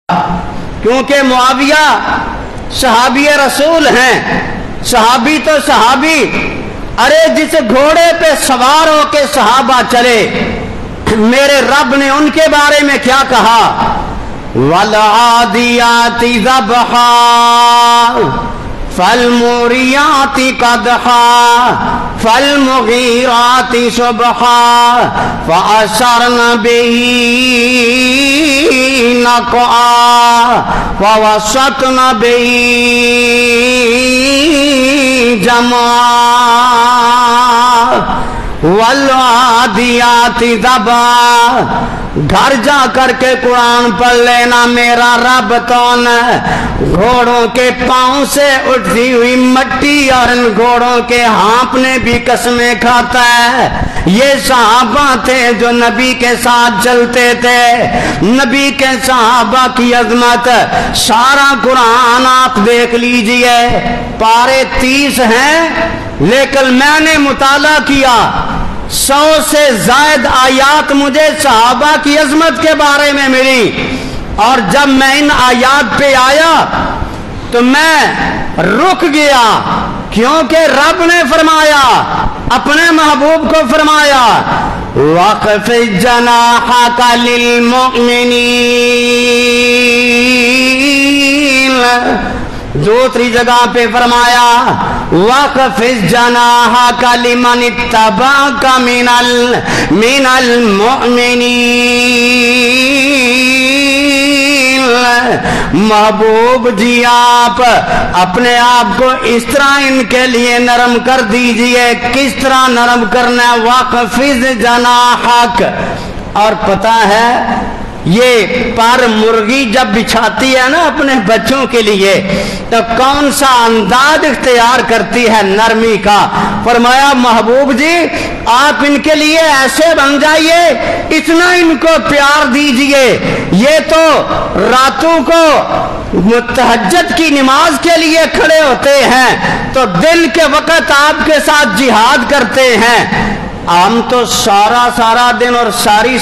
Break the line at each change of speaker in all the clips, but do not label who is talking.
کیونکہ معاویہ صحابی رسول ہیں، صحابی تو صحابی، ارے جس گھوڑے پہ سوار ہو کے صحابہ چلے، میرے رب نے ان کے بارے میں کیا کہا؟ وَالْعَادِيَاتِ ذَبْحًا فَالْمُورِيَاتِ قَدْحًا فَالْمُغِيرَاتِ صُبْحًا فَأَثَرْنَ بِهِ نَقْعًا فَوَسَطْنَ بِهِ جَمْعًا وَالْعَادِيَاتِ ضَبْحًا۔ گھر جا کر کے قرآن پڑھ لینا، میرا رب کون ہے؟ گھوڑوں کے پاؤں سے اٹھتی ہوئی مٹی اور ان گھوڑوں کے ہانپنے بھی قسمیں کھاتا ہے۔ یہ صحابہ تھے جو نبی کے ساتھ چلتے تھے، نبی کے صحابہ کی عظمت سارا قرآن آپ دیکھ لیجئے، پارے 30 ہیں، لیکن میں نے مطالعہ کیا 100 سے زائد آیات مجھے صحابہ کی عظمت کے بارے میں ملی، اور جب میں ان آیات پہ آیا تو میں رک گیا، کیونکہ رب نے فرمایا، اپنے محبوب کو فرمایا وَاخْفِضْ جَنَاحَكَ لِلْمُؤْمِنِينَ، دوسری جگہ پہ فرمایا وَاخْفِضْ جَنَاحَكَ لِمَنِ اتَّبَعَكَ مِنَ الْمُؤْمِنِينَ۔ محبوب جی آپ اپنے آپ کو اس طرح ان کے لیے نرم کر دیجئے، کس طرح نرم کرنا ہے؟ وَاخْفِضْ جَنَاحَكَ۔ اور پتہ ہے یہ پر مرغی جب بچھاتی ہے نا اپنے بچوں کے لیے تو کون سا انداز اختیار کرتی ہے؟ نرمی کا۔ فرمایا محبوب جی آپ ان کے لیے ایسے بن جائیے، اتنا ان کو پیار دیجئے، یہ تو راتوں کو تہجد کی نماز کے لیے کھڑے ہوتے ہیں تو دن کے وقت آپ کے ساتھ جہاد کرتے ہیں، ہم تو سارا دن اور ساری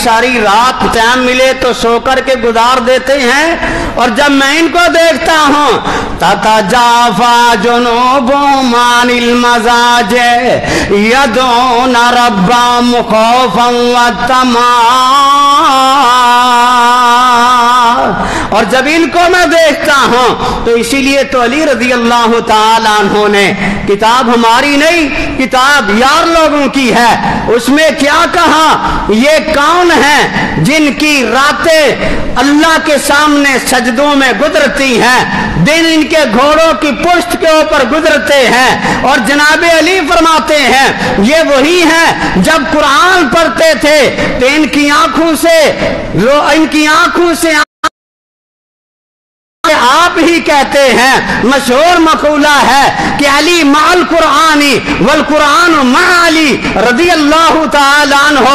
رات ٹائم ملے تو سو کر کے گزار دیتے ہیں، اور جب میں ان کو دیکھتا ہوں تتجافى جنوبهم عن المضاجع يدعون ربهم خوفا وطمعا، اور جب ان کو میں دیکھتا ہوں تو اسی لیے تو علی رضی اللہ تعالیٰ عنہ نے، کتاب ہماری نہیں، کتاب یار لوگوں کی ہے، اس میں کیا کہا؟ یہ کون ہیں جن کی راتیں اللہ کے سامنے سجدوں میں گزرتی ہیں، دن ان کے گھوڑوں کی پشت کے اوپر گزرتے ہیں، اور جناب علی فرماتے ہیں یہ وہی ہیں جب قرآن پڑھتے تھے تو ان کی آنکھوں سے آپ ہی کہتے ہیں، مشہور مقولہ ہے کہ علی مع القرآن والقرآن مع علی رضی اللہ تعالیٰ عنہ،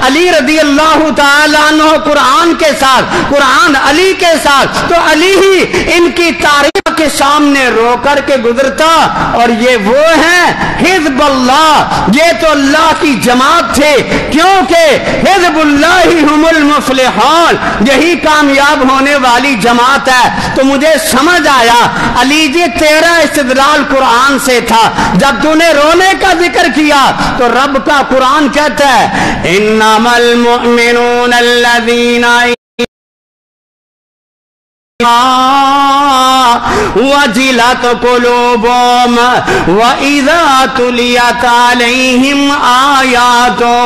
علی رضی اللہ تعالیٰ عنہ قرآن کے ساتھ، قرآن علی کے ساتھ، تو علی ہی ان کی تعریف کے سامنے رو کر کے گزرتا، اور یہ وہ ہیں حزب اللہ، یہ تو اللہ کی جماعت تھے، کیونکہ حزب اللہ ہم المفلحون، یہی کامیاب ہونے والی جماعت ہے۔ تو مجھے سمجھ آیا علی جی تیرا استدلال قرآن سے تھا، جب تو نے رونے کا ذکر کیا تو رب کا قرآن کہتا ہے انما المؤمنون الذین وجلت قلوبهم وإذا تليت عليهم آياته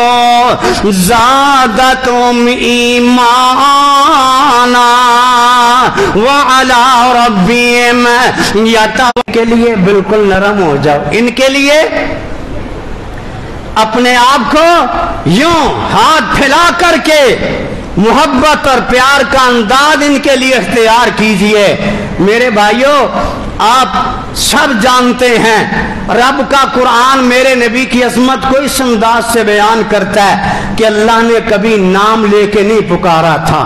زادتهم إيمانا وعلى ربهم يتوكلون۔ کے لیے بالکل نرم ہو جاؤ، ان کے لیے اپنے آپ کو یوں ہاتھ پھیلا کر کے محبت اور پیار کا انداز ان کے لیے اختیار کیجئے۔ میرے بھائیوں آپ سب جانتے ہیں رب کا قرآن میرے نبی کی عظمت کو اس انداز سے بیان کرتا ہے کہ اللہ نے کبھی نام لے کے نہیں پکارا تھا،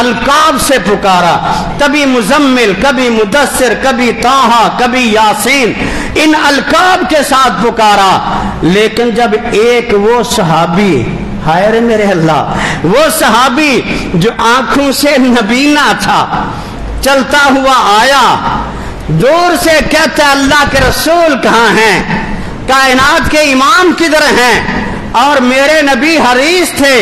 القاب سے پکارا، کبھی مزمل، کبھی مدثر، کبھی طٰہٰ، کبھی یاسین، ان القاب کے ساتھ پکارا۔ لیکن جب ایک وہ صحابی، ہائے رے میرے اللہ، وہ صحابی جو آنکھوں سے نبینا تھا، چلتا ہوا آیا, دور سے کہتا ہے اللہ کے رسول کہاں ہیں, کائنات کے امام کدھر ہیں؟ اور میرے نبی حریص تھے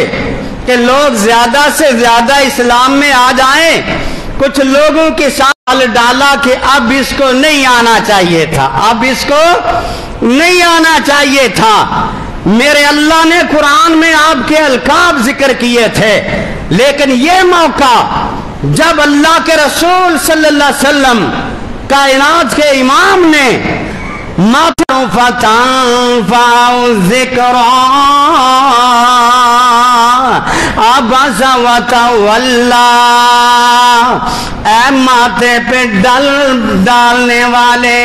کہ لوگ زیادہ سے زیادہ اسلام میں آ جائیں. کچھ لوگوں کے ساتھ ڈالا کہ اب اس کو نہیں آنا چاہیے تھا, اب اس کو نہیں آنا چاہیے تھا. میرے اللہ نے قرآن میں آپ کے القاب ذکر کیے تھے, لیکن یہ موقع جب اللہ کے رسول صلی اللہ علیہ وسلم کائنات کے امام نے فتنفع ذکرا عبس وتولا, اے ماتھے پہ ڈالنے والے,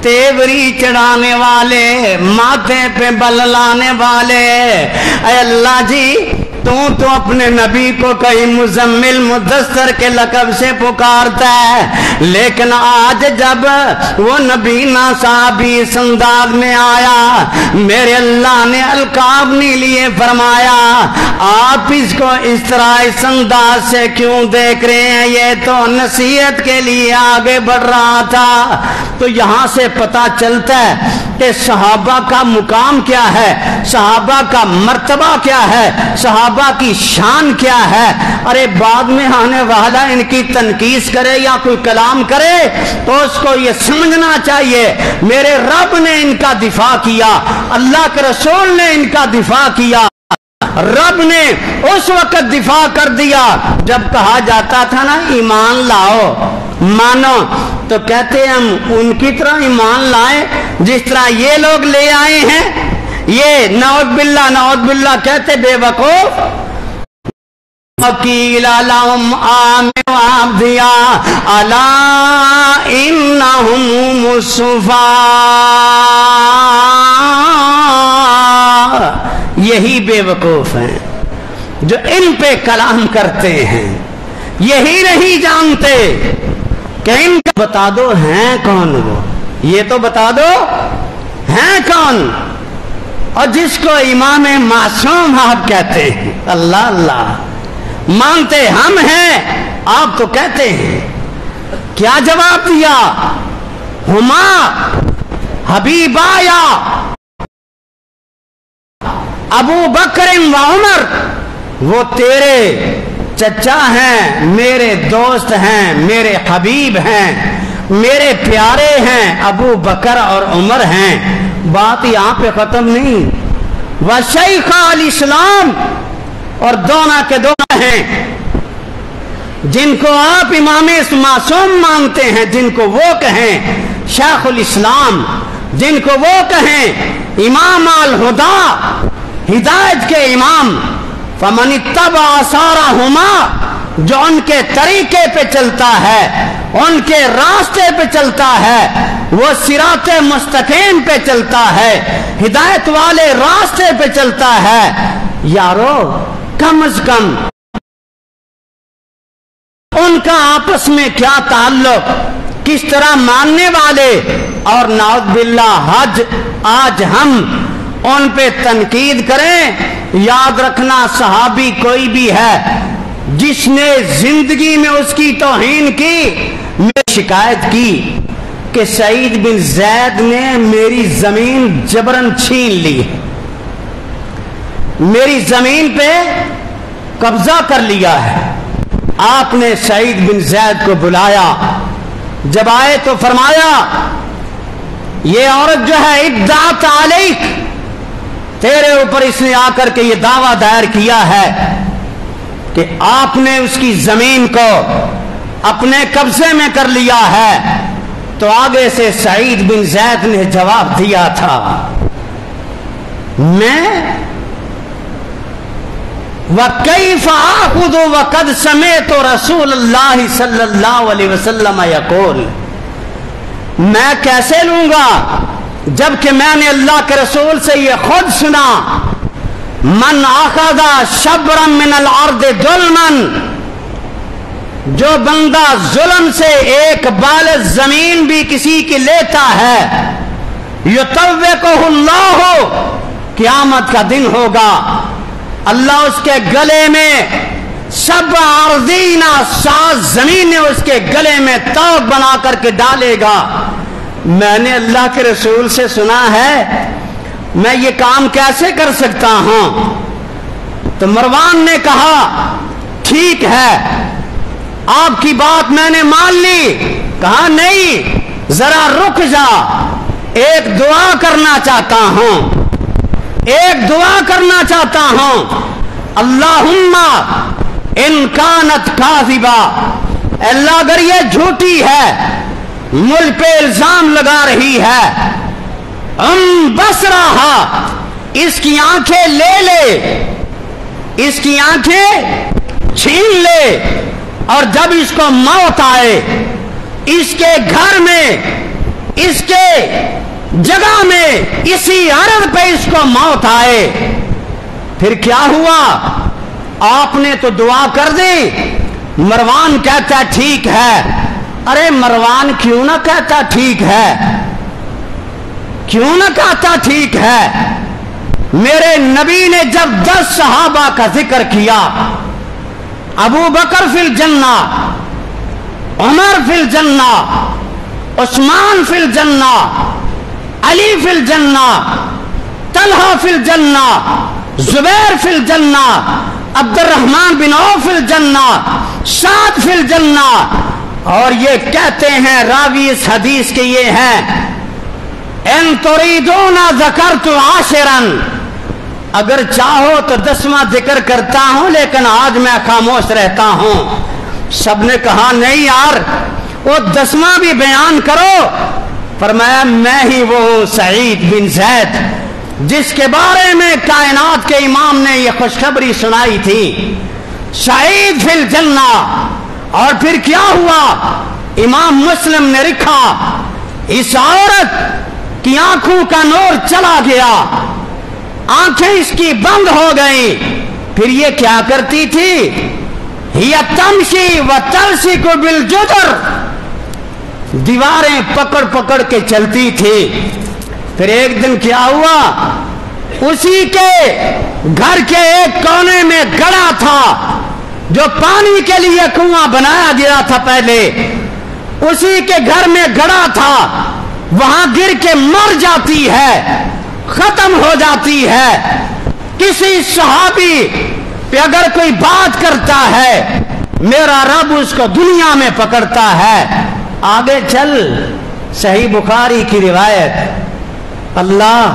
تیوری چڑھانے والے, ماتھے پہ بل لانے والے, اے اللہ جی تو اپنے نبی کو کہیں مزمل مدثر کے لقب سے پکارتا ہے, لیکن آج جب وہ نبی ناصحابی اس انداز میں آیا, میرے اللہ نے القاب نہیں لیے, فرمایا آپ اس کو اس طرح اس انداز سے کیوں دیکھ رہے ہیں, یہ تو نصیحت کے لیے آگے بڑھ رہا تھا. تو یہاں سے پتہ چلتا ہے کہ صحابہ کا مقام کیا ہے, صحابہ کا مرتبہ کیا ہے, صحابہ کی شان کیا ہے. ارے بعد میں آنے والا ان کی تنقید کرے یا کوئی کلام کرے تو اس کو یہ سمجھنا چاہیے میرے رب نے ان کا دفاع کیا, اللہ کے رسول نے ان کا دفاع کیا. رب نے اس وقت دفاع کر دیا جب کہا جاتا تھا نا ایمان لاؤ مانو, تو کہتے ہم ان کی طرح ایمان لائیں جس طرح یہ لوگ لے آئے ہیں. یہ نعوذ باللہ کہتے بے وقوف. وکیل لهم آمن دیا الا انهم مصطفی, یہی بے وقوف ہیں جو ان پہ کلام کرتے ہیں, یہی نہیں جانتے کہ ان کا بتا دو ہیں کون وہ, یہ تو بتا دو ہیں کون. اور جس کو امام معصوم آپ کہتے ہیں, اللہ اللہ مانتے ہم ہیں, آپ تو کہتے ہیں. کیا جواب دیا؟ ہما حبیبایا ابو بکر و عمر, وہ تیرے چچا ہیں, میرے دوست ہیں, میرے حبیب ہیں, میرے پیارے ہیں, ابو بکر اور عمر ہیں. بات یہاں پہ ختم نہیں. وشیخ الاسلام, اور دونوں کے دونوں ہیں جن کو آپ امام معصوم مانتے ہیں, جن کو وہ کہیں شیخ الاسلام, جن کو وہ کہیں امام الہدا, ہدایت کے امام. فمن اتبع آثارہما, جو ان کے طریقے پہ چلتا ہے, ان کے راستے پہ چلتا ہے, وہ صراط مستقیم پہ چلتا ہے, ہدایت والے راستے پہ چلتا ہے. یارو کم از کم ان کا آپس میں کیا تعلق, کس طرح ماننے والے. اور نعوذ باللہ آج ہم ان پہ تنقید کریں. یاد رکھنا صحابی کوئی بھی ہے جس نے زندگی میں اس کی توہین کی, میں شکایت کی کہ سعید بن زید نے میری زمین جبرن چھین لی, میری زمین پہ قبضہ کر لیا ہے. آپ نے سعید بن زید کو بلایا, جب آئے تو فرمایا یہ عورت جو ہے ادعت علیک, تیرے اوپر اس نے آ کر کے یہ دعویٰ دائر کیا ہے کہ آپ نے اس کی زمین کو اپنے قبضے میں کر لیا ہے. تو آگے سے سعید بن زید نے جواب دیا تھا, میں وَكَيْفَ آخُذُ وَقَدْ سَمِعْتُ رَسُولَ اللَّهِ صلی اللہ علیہ وسلم يَقُولُ, میں کیسے لوں گا جبکہ میں نے اللہ کے رسول سے یہ خود سنا, من اخذ شبرا من الارض ظلما, جو بندہ ظلم سے ایک بال زمین بھی کسی کی لیتا ہے, یطوقہ اللہ, قیامت کا دن ہوگا اللہ اس کے گلے میں सब अर्दीना 7 ज़मीनें उसके गले में तौक बना करके डालेगा। मैंने अल्लाह के रसूल से सुना है, मैं ये काम कैसे कर सकता हूं? तो मरवान ने कहा ठीक है, आपकी बात मैंने मान ली। कहा नहीं, जरा रुक जा, एक दुआ करना चाहता हूं, एक दुआ करना चाहता हूं। अल्लाहुम्मा इन कानत काज़िबा, अल्लाह अगर ये झूठी है, मुझ पे इल्जाम लगा रही है, बस रहा, इसकी आंखें ले ले, इसकी आंखें छीन ले, और जब इसको मौत आए, इसके घर में, इसके जगह में, इसी अर्द पे इसको मौत आए, फिर क्या हुआ? आपने तो दुआ कर दी। मरवान कहता ठीक है। अरे मरवान क्यों ना कहता ठीक है, क्यों ना कहता ठीक है? मेरे नबी ने जब 10 सहाबा का जिक्र किया, अबू बकर फिल जन्ना, उमर फिल जन्ना, उस्मान फिल जन्ना, अली फिल जन्ना, तलहा फिल जन्ना, जुबैर फिल जन्ना, अब्दुर्रहमान बिन औफ फिल जन्ना, साद फिल जन्ना, और ये कहते हैं रावी इस हदीस के ये हैं, इन तुरीदूना ज़करतु आशिरन, अगर चाहो तो 10वां जिक्र करता हूं, लेकिन आज मैं खामोश रहता हूं। सबने कहा नहीं यार, वो 10वां भी बयान करो। फरमाया मैं ही वो हूं सईद बिन ज़ैद, जिसके बारे में कायनात के इमाम ने ये खुशखबरी सुनाई थी, सईद फिल जन्ना। और फिर क्या हुआ? इमाम मुस्लिम ने लिखा, इस औरत की आंखों का नूर चला गया, आंखें इसकी बंद हो गई। फिर ये क्या करती थी? हिया तमशी व तलसी को बिलजुदर, दीवारें पकड़ पकड़ के चलती थी। फिर एक दिन क्या हुआ? उसी के घर के एक कोने में गड़ा था, जो पानी के लिए कुआं बनाया गया था पहले, उसी के घर में गड़ा था, वहां गिर के मर जाती है, खत्म हो जाती है। किसी सहाबी पे अगर कोई बात करता है, मेरा रब उसको दुनिया में पकड़ता है। आगे चल, सही बुखारी की रिवायत, अल्लाह,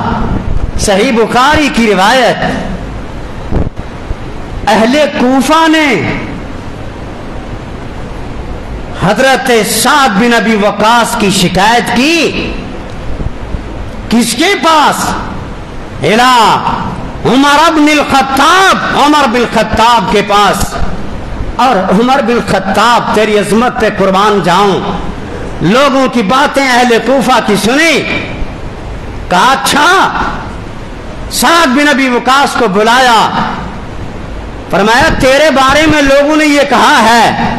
सही बुखारी की रिवायत, अहले कूफा ने हजरत साद बिन अबी वकास की शिकायत की। किसके पास? इला Umar bin Khattab, Umar bin Khattab के पास। और उमर बिन खत्ताब, तेरी अजमत पे कुर्बान जाऊं, लोगों की बातें अहले कूफा की सुनी। कहा अच्छा, साद बिन अबी वकास को बुलाया, फरमाया तेरे बारे में लोगों ने ये कहा है,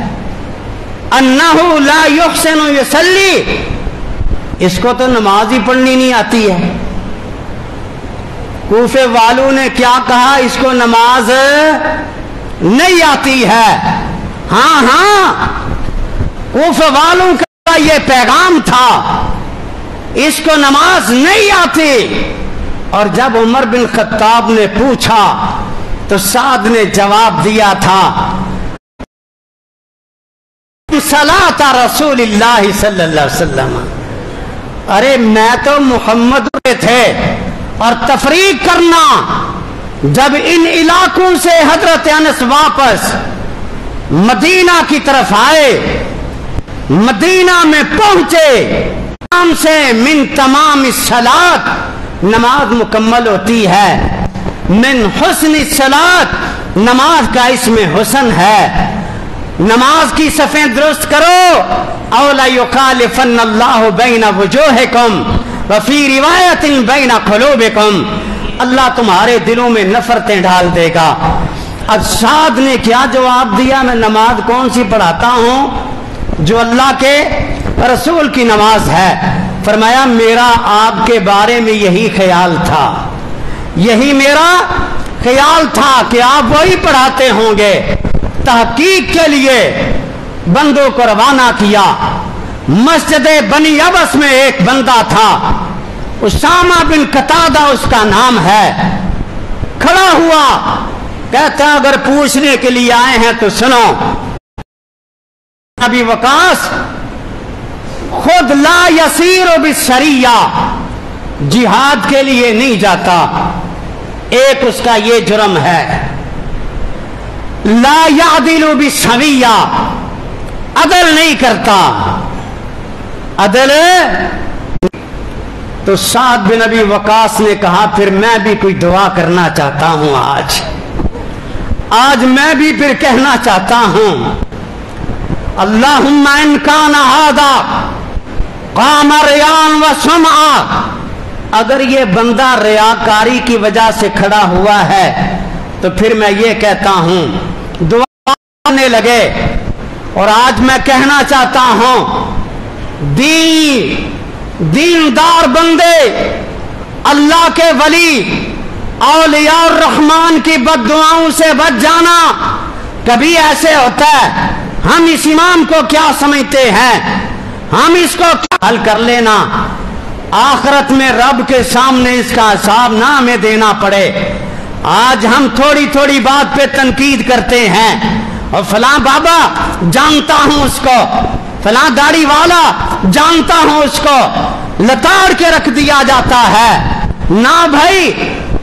अन्नहु ला युहसिनु युसल्ली, इसको तो नमाज ही पढ़नी नहीं आती है। कूफे वालों ने क्या कहा? इसको नमाज नहीं आती है। हाँ हाँ, कूफे वालों का ये पैगाम था, इसको नमाज नहीं आती। और जब उमर बिन खत्ताब ने पूछा तो साद ने जवाब दिया था, सलाता रसूलिल्लाह सल्लल्लाहु अलैहि वसल्लम, अरे मैं तो मोहम्मद पे थे। और तफरीक करना, जब इन इलाकों से हजरत अनस वापस मदीना की तरफ आए, मदीना में पहुंचे, नाम से मिन तमाम सलात, नमाज मुकम्मल होती है। मिन हुस्न सलात, नमाज का इसमें हुस्न है। नमाज की सफ़ें दुरुस्त करो। औला युखालिफन्नल्लाहु बैना वुजूहिकुम व फी रिवायतिन बैना कुलूबिकुम, अल्लाह तुम्हारे दिलों में नफरतें डाल देगा। अब साद ने क्या जवाब दिया? मैं नमाज कौन सी पढ़ाता हूं जो अल्लाह के रसूल की नमाज है। फरमाया मेरा आपके बारे में यही ख्याल था, यही मेरा ख्याल था कि आप वही पढ़ाते होंगे। तहकीक के लिए बंदों को रवाना किया। मस्जिद बनी अबस में एक बंदा था, उसामा बिन कतादा उसका नाम है। खड़ा हुआ, कहता अगर पूछने के लिए आए हैं तो सुनो। अबी वकास खुद ला यसीर बिशरिया, जिहाद के लिए नहीं जाता। एक उसका ये जुर्म है। ला यादिलु बिसविया, अदल नहीं करता। अदल तो साद बिन अबी वकास ने कहा फिर मैं भी कोई दुआ करना चाहता हूं। आज मैं भी फिर कहना चाहता हूं, अल्लाहुम्मा इन काना हादा काम रियान व समा, अगर ये बंदा रियाकारी की वजह से खड़ा हुआ है तो फिर मैं ये कहता हूं, दुआ करने लगे। और आज मैं कहना चाहता हूं, दीनदार बंदे, अल्लाह के वली, औलिया और रहमान की बद्दुआओं से बच जाना। कभी ऐसे होता है, हम इस इमाम को क्या समझते हैं, हम इसको क्या हल कर लेना, आखिरत में रब के सामने इसका हिसाब ना हमें देना पड़े। आज हम थोड़ी थोड़ी बात पे तनकीद करते हैं, और फलां बाबा जानता हूं उसको, फलां दाढ़ी वाला जानता हूं उसको, लताड़ के रख दिया जाता है। ना भाई,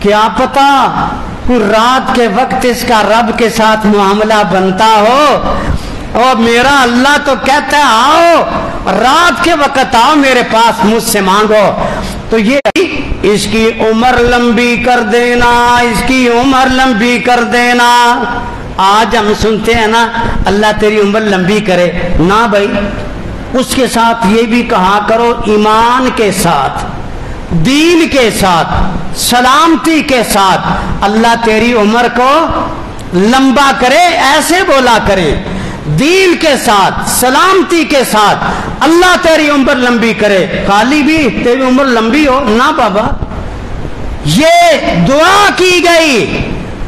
क्या पता रात के वक्त इसका रब के साथ मुआमला बनता हो। और मेरा अल्लाह तो कहता है आओ रात के वक्त आओ मेरे पास, मुझसे मांगो। तो ये इसकी उम्र लंबी कर देना, इसकी उम्र लंबी कर देना। आज हम सुनते हैं ना, अल्लाह तेरी उम्र लंबी करे। ना भाई, उसके साथ ये भी कहा करो, ईमान के साथ, दीन के साथ, सलामती के साथ, अल्लाह तेरी उम्र को लंबा करे, ऐसे बोला करें। दीन के साथ, सलामती के साथ, अल्लाह तेरी उम्र लंबी करे। खाली भी तेरी उम्र लंबी हो ना बाबा, ये दुआ की गई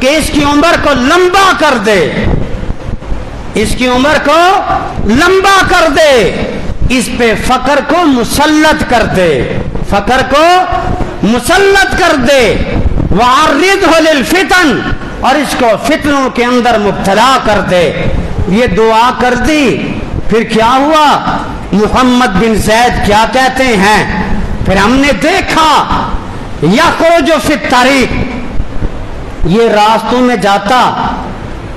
कि इसकी उम्र को लंबा कर दे, इसकी उम्र को लंबा कर दे, इस पे फकर को मुसल्लत कर दे, फकर को मुसल्लत कर दे। वारिद हो लिल फितन, और इसको फितनों के अंदर मुब्तला कर दे। ये दुआ कर दी। फिर क्या हुआ, मुहम्मद बिन जैद क्या कहते हैं, फिर हमने देखा यखरुजु फित तारीख, ये रास्तों में जाता,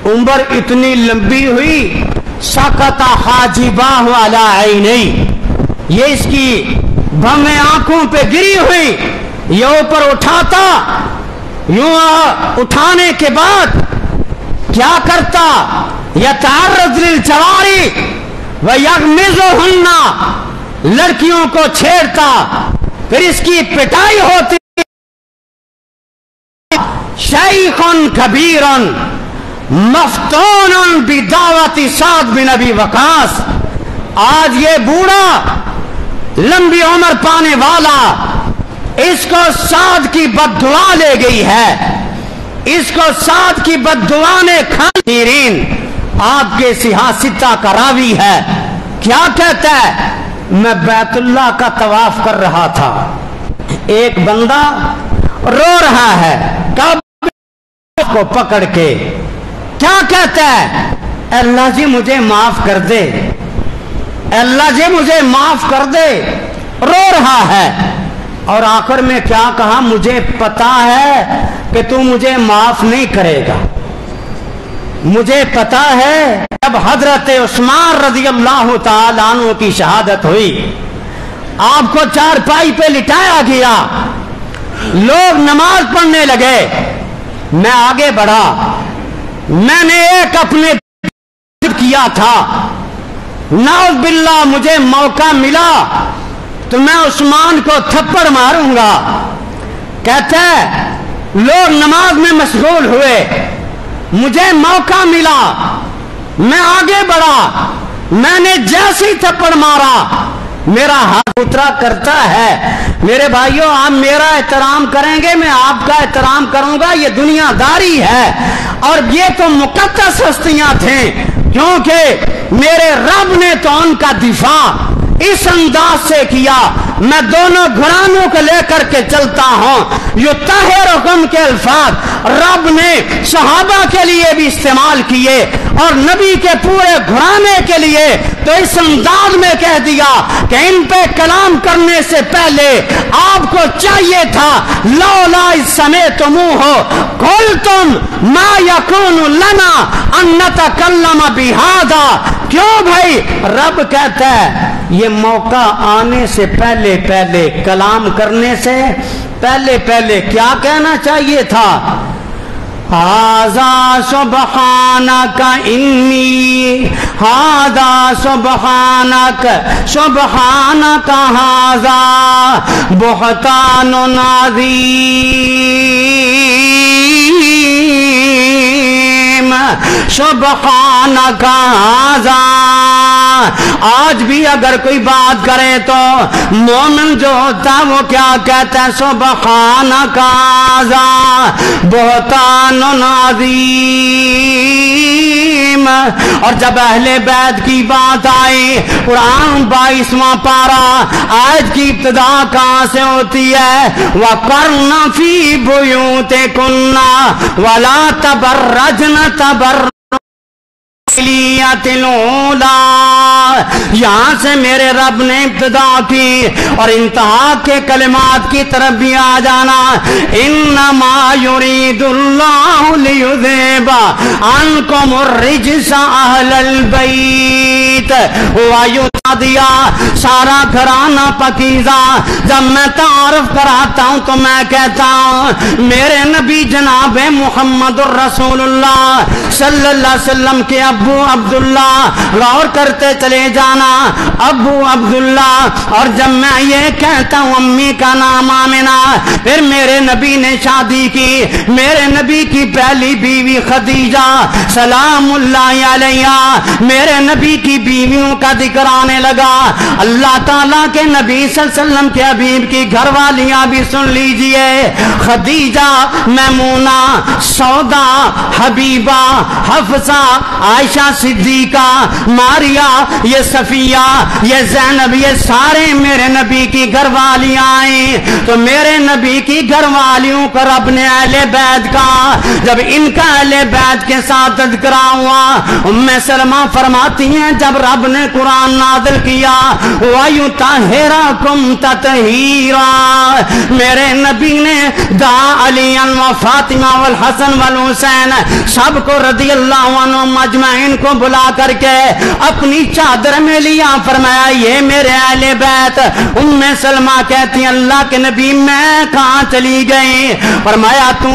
उम्र इतनी लंबी हुई, सकता हाजिबाहु अला ऐनैहि, ये इसकी भवें आंखों पे गिरी हुई, ये ऊपर उठाता, यूं उठाने के बाद क्या करता, यतअर्रज़ लिल जवारी व यग़मिज़ुहुन्ना, लड़कियों को छेड़ता, फिर इसकी पिटाई होती। शैख़ुन कबीरन मफ्तूनुन बिदावति साद बिन अबी वकास, आज ये बूढ़ा लंबी उम्र पाने वाला, इसको साद की बद्दुआ ले गई है, इसको साद की बद्दुआ ने खानीरीन, आपके सियासिता का रावी है। क्या कहता है, मैं बैतुल्लाह का तवाफ कर रहा था, एक बंदा रो रहा है काबा को पकड़ के, क्या कहता है, अल्लाह जी मुझे माफ कर दे, अल्लाह जी मुझे माफ कर दे, रो रहा है। और आखिर में क्या कहा, मुझे पता है कि तू मुझे माफ नहीं करेगा, मुझे पता है। जब हजरत उस्मान रज़ियल्लाहु ताला अन्हु की शहादत हुई, आपको चारपाई पे लिटाया गया, लोग नमाज पढ़ने लगे, मैं आगे बढ़ा, मैंने एक अपने किया था, नाउज़ बिल्लाह मुझे मौका मिला तो मैं उस्मान को थप्पड़ मारूंगा। कहते हैं लोग नमाज में मशगूल हुए, मुझे मौका मिला, मैं आगे बढ़ा, मैंने जैसे ही थप्पड़ मारा میرا ہاتھ اترا کرتا ہے۔ میرے بھائیوں، آپ میرا احترام کریں گے، میں آپ کا احترام کروں گا، یہ دنیا داری ہے۔ اور یہ تو مقدس ہستیاں تھیں، کیونکہ میرے رب نے تو ان کا دفاع اس انداز سے کیا۔ میں دونوں گھرانوں کو لے کر کے چلتا ہوں۔ یہ طاہرکم کے الفاظ رب نے صحابہ کے لیے بھی استعمال کیے اور نبی کے پورے گھرانے کے لیے تو اس انداز میں کہہ دیا کہ ان پہ کلام کرنے سے پہلے آپ کو چاہیے تھا لولا اذ سمعتموہ قلتم ما یکون لنا ان نتکلم بہذا۔ کیوں بھائی؟ رب کہتا ہے یہ موقع آنے سے پہلے کلام کرنے سے پہلے کیا کہنا چاہیے تھا؟ ھذا سبحانک انی، ھذا سبحانک ھذا بہتان عظیم سبحانک ھذا۔ آج بھی اگر کوئی بات کرے تو مومن جو ہوتا ہے وہ کیا کہتا ہے؟ سبحانک ھذا بہتان عظیم۔ اور جب اہل بیت کی بات آئی، قرآن 22واں پارہ آیت کی ابتدا کہاں سے ہوتی ہے؟ وَقَرْنَ فِي بُيُوتِكُنَّ وَلَا تَبَرَّجْنَ تَبَرُّجَ یہاں سے میرے رب نے ابتدا کی اور انتہا کے کلمات کی طرف بھی آ جانا۔ انما یرید اللہ لیذہب عنکم الرجس اہل البیت ویطہرکم۔ سارا گھرانہ پاکیزہ۔ جب میں تعارف کراتا ہوں تو میں کہتا ہوں میرے نبی جناب محمد الرسول اللہ صلی اللہ علیہ وسلم کے ابو عبداللہ، غور کرتے چلے جانا، ابو عبداللہ۔ اور جب میں یہ کہتا ہوں امی کا نام آمنہ، پھر میرے نبی نے شادی کی، میرے نبی کی پہلی بیوی خدیجہ سلام اللہ علیہا، میرے نبی کی بیویوں کا ذکر آنے لگا۔ اللہ تعالیٰ کے نبی صلی اللہ علیہ وسلم کے حبیب کی گھر والیاں بھی سن لیجئے، خدیجہ، میمونہ، سودا، حبیبہ، حفصہ، عائشہ صدیقہ، ماریہ، یہ صفیہ، یہ زینب، یہ سارے میرے نبی کی گھر والیاں آئیں۔ تو میرے نبی کی گھر والیوں کو رب نے اہل بیت کا، جب ان کا اہل بیت کے ساتھ تذکرہ ہوا، ام سلمہ فرماتی ہیں جب رب نے قرآن نازل کیا وَيُطَہِّرَکُمْ تَطْہِیرًا، میرے نبی نے دعا علی و فاطمہ والحسن والحسین سب کو رضی اللہ عنہم اجمعین کو بلا کر کے اپنی چادر میں لیا، فرمایا یہ میرے اہل بیت۔ ام سلمہ کہتی ہیں اللہ کے نبی میں کہاں چلی گئی؟ فرمایا تو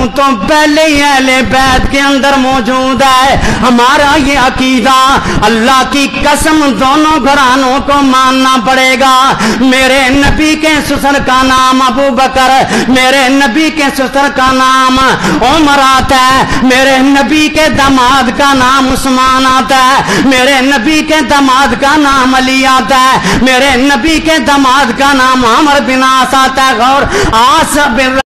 پہلے ہی اہل بیت کے اندر موجود ہے۔ ہمارا یہ عقیدہ، اللہ کی قسم دونوں گھرانوں کو ماننا پڑے گا۔ میرے نبی کے سسر کا نام ابو بکر، میرے نبی کے سسر کا نام عمر آتا ہے، میرے نبی کے داماد کا نام عثمان آتا ہے، میرے نبی کے داماد کا نام علی آتا ہے، میرے نبی کے داماد کا نام عمر بن عاص آتا ہے۔ غور عاص بن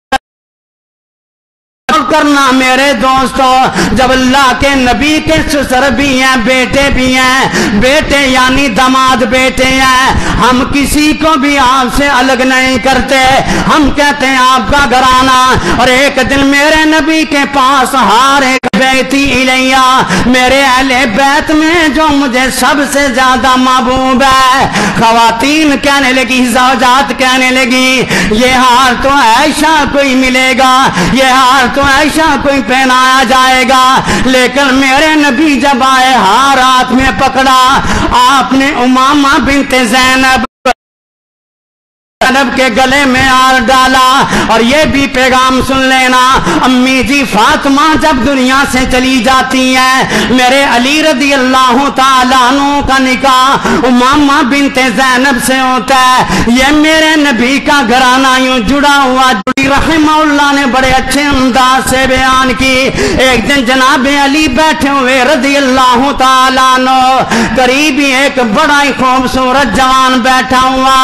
کرنا میرے دوستو، جب اللہ کے نبی کے سسر بھی ہیں، بیٹے بھی ہیں، بیٹے یعنی داماد بیٹے ہیں، ہم کسی کو بھی آپ سے الگ نہیں کرتے، ہم کہتے ہیں آپ کا گھرانہ۔ اور ایک دن میرے نبی کے پاس ہار ایک بیتی الیہ، میرے اہل بیت میں جو مجھے سب سے زیادہ محبوب ہے، خواتین کہنے لگی، زوجات کہنے لگی یہ ہار تو عائشہ کوئی ملے گا، یہ ہار تو عائشہ کوئی پہنایا جائے گا۔ لیکن میرے نبی جب آئے ہار ہاتھ میں پکڑا، آپ نے امامہ بنت زینب ज़ैनब के गले में हार डाला। और ये भी पैगाम सुन लेना, अम्मी जी फातिमा जब दुनिया से चली जाती है, मेरे अली रज़ी अल्लाह ताला अन्हु का निकाह उमामा बिनते ज़ैनब से होता है। ये मेरे नबी का घराना यूं जुड़ा हुआ, रहमहुल्लाह ने बड़े अच्छे अंदाज से बयान की। एक दिन जनाब अली बैठे हुए रज़ी अल्लाह ताला अन्हु, करीब ही एक बड़ा ही खूबसूरत जवान बैठा हुआ,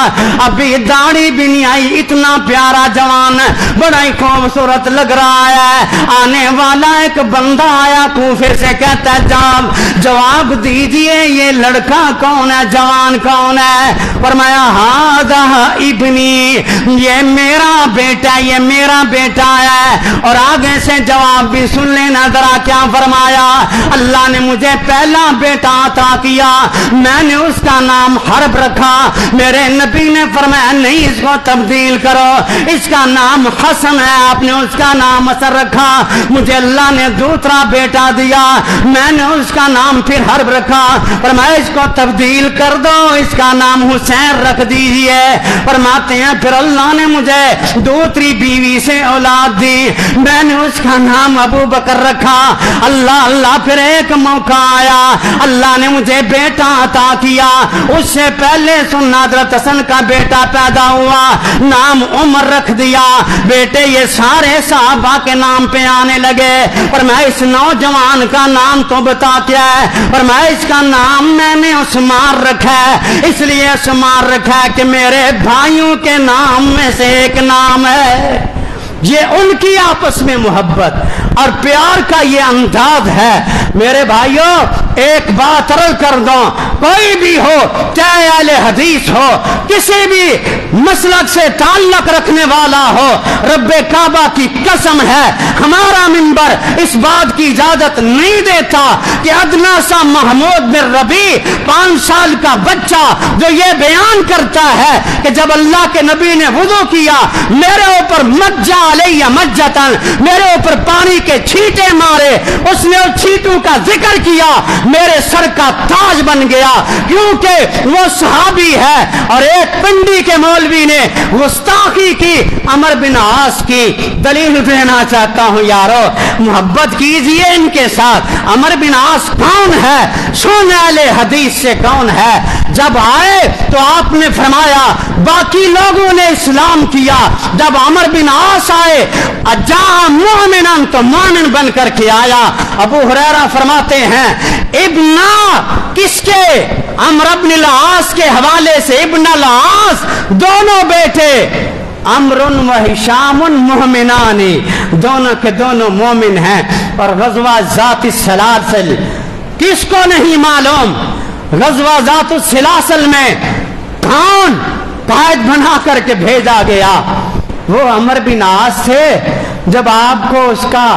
अभी दाढ़ी भी नहीं आई, इतना प्यारा जवान, बड़ा ही खूबसूरत लग रहा है। आने वाला एक बंदा आया कूफे से, कहता है जवाब दीजिए ये लड़का कौन है, जवान कौन है? फरमाया हादा इब्नी, ये मेरा बेटा, ये मेरा बेटा है। और आगे से जवाब भी सुन लेना जरा, क्या फरमाया, अल्लाह ने मुझे पहला बेटा अता किया, मैंने उसका नाम हर्ब रखा। मेरे नबी ने फरमाया नहीं, इसको तब्दील करो, इसका नाम हसन है, आपने उसका नाम असर रखा। मुझे अल्लाह ने दूसरा बेटा दिया, मैंने उसका नाम फिर हर्ब रखा। फरमाया इसको तब्दील कर दो, इसका नाम हुसैन रख दीजिए। फरमाते हैं फिर अल्लाह ने मुझे दूसरी बीवी से औलाद दी, मैंने उसका नाम अबू बकर रखा। अल्लाह अल्लाह, फिर एक मौका आया, अल्लाह ने मुझे बेटा अता किया। उससे पहले सुन्ना हज़रत हसन का बेटा पैदा हुआ, नाम उमर रख दिया। बेटे ये सारे साहबा के नाम पे आने लगे, पर मैं इस नौजवान का नाम तो बता क्या है? पर मैं इसका नाम मैंने उस्मान रखा है, इसलिए उस्मान रखा है कि मेरे भाइयों के नाम में से एक नाम है। ये उनकी आपस में मोहब्बत और प्यार का ये अंदाज है। मेरे भाइयों एक बात अर्ज कर दो, कोई भी हो, चाहे अहले हदीस हो, किसी भी मसलक से ताल्लुक रखने वाला हो, रब्बे काबा की कसम है हमारा मिंबर इस बात की इजाजत नहीं देता कि अदना सा महमूद बिन रबी 5 साल का बच्चा जो ये बयान करता है कि जब अल्लाह के नबी ने वुदू किया, मेरे ऊपर मज्जा अलैया मज्जतन, मेरे ऊपर पानी के छींटे मारे, उसने उस छींटों का जिक्र किया, मेरे सर का ताज बन गया, क्योंकि वो सहाबी है। और एक पिंडी के मौलवी ने गुस्ताखी की, अमर बिन आस की दलील देना चाहता हूं यारो, मोहब्बत कीजिए इनके साथ। अमर बिन आस कौन है? सुनने वाले हदीस से कौन है? जब आए तो आपने फरमाया बाकी लोगों ने इस्लाम किया, जब अमर बिन आस आए अजा मोमिनन तो मोमिन बन करके आया। अबू हुरैरा फरमाते हैं इब्ना किसके? अमर बिन आस के हवाले से, इब्न आस दोनों बेटे अमरुन व हिशामुन मोमिनानी, दोनों के दोनों मोमिन हैं। और गज़वा ज़ात सलासल किसको नहीं मालूम? गज़वा ज़ात सलासल में कौन कायद बना करके भेजा गया? वो अमर बिन आस थे। जब आपको उसका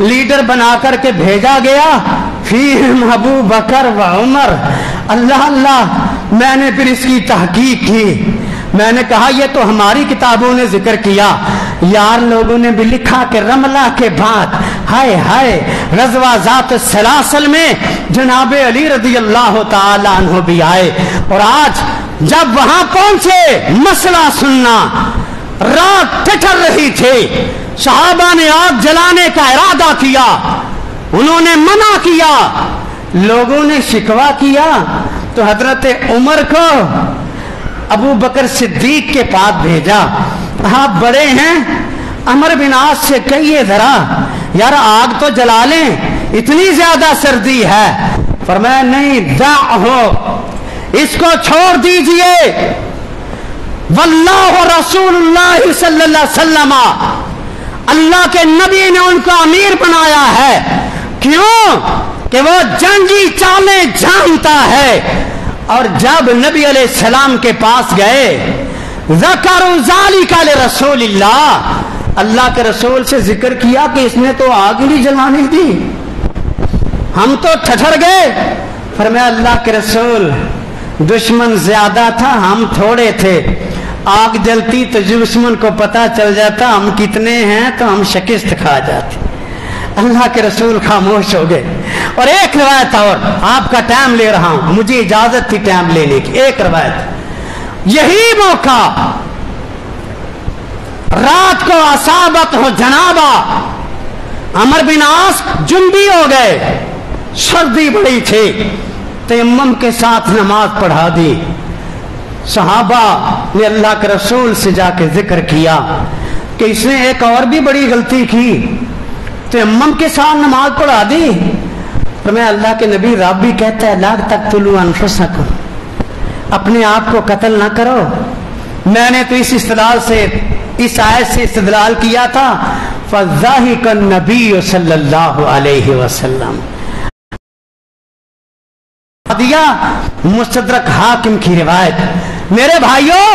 लीडर बना करके भेजा गया, फिर अबू बकर व उमर, अल्लाह अल्लाह, मैंने फिर इसकी तहकीक की। मैंने कहा ये तो हमारी किताबों ने जिक्र किया, यार लोगों ने भी लिखा कि रमला के बाद हाय हाय गज़वा ज़ात सलासल में जनाबे अली रज़ी अल्लाह ताला अन्हु भी आए। और आज जब वहां पहुंचे, मसला सुनना, रात ठिठर रही थी, सहाबा ने आग जलाने का इरादा किया, उन्होंने मना किया, लोगों ने शिकवा किया, तो हजरत उमर को अबू बकर सिद्दीक के पास भेजा। आप बड़े हैं, अमर बिन आस से कहिए जरा यार आग तो जला लें, इतनी ज्यादा सर्दी है। फरमाया नहीं, दाहो, इसको छोड़ दीजिए, वल्लाहु रसूलुल्लाह सल्लल्लाहु अलैहि वसल्लम, अल्लाह के नबी ने उनको अमीर बनाया है। क्यों? कि वो जंगी चालें जानता है। और जब नबी अलैहिस्सलाम के पास गए, ज़करू ज़ालिका लिरसूलिल्लाह, अल्लाह के रसूल से जिक्र किया कि इसने तो आग नहीं जलाने दी, हम तो ठठर गए। फरमाया अल्लाह के रसूल, दुश्मन ज्यादा था, हम थोड़े थे, आग जलती तो दुश्मन को पता चल जाता हम कितने हैं, तो हम शिकस्त खा जाते। अल्लाह के रसूल खामोश हो गए। और एक रवायत और, आपका टाइम ले रहा हूं, मुझे इजाजत थी टाइम लेने की। एक रवायत, यही मौका रात को असाबत हो जनाबा, अमर बिन आस जुंबी हो गए, सर्दी बड़ी थी, तयम्मुम के साथ नमाज पढ़ा दी। सहाबा ने अल्लाह के रसूल से जाके जिक्र किया कि इसने एक और भी बड़ी गलती की, तयम्मुम के साथ नमाज पढ़ा दी। तो मैं अल्लाह के नबी रब भी कहता है ला तक़्तुलू अनफुसकुम, अपने आप को कत्ल ना करो। मैंने तो इस इस्तिदलाल से, इस आयत से इस्तिदलाल किया था, फ़ज़ाहिकन नबी सल्लल्लाहु अलैहि वसल्लम दिया। मुस्तदरक हाकिम की रिवायत। मेरे भाइयों,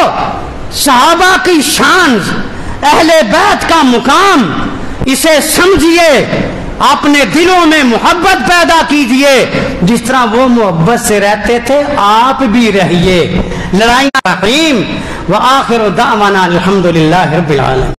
सहाबा की शान, अहले बैत का मुकाम, इसे समझिए, अपने दिलों में मोहब्बत पैदा कीजिए। जिस तरह वो मोहब्बत से रहते थे आप भी रहिए। लड़ाई व आखिर दावाना अल्हम्दुलिल्लाहि रब्बिल आलमीन।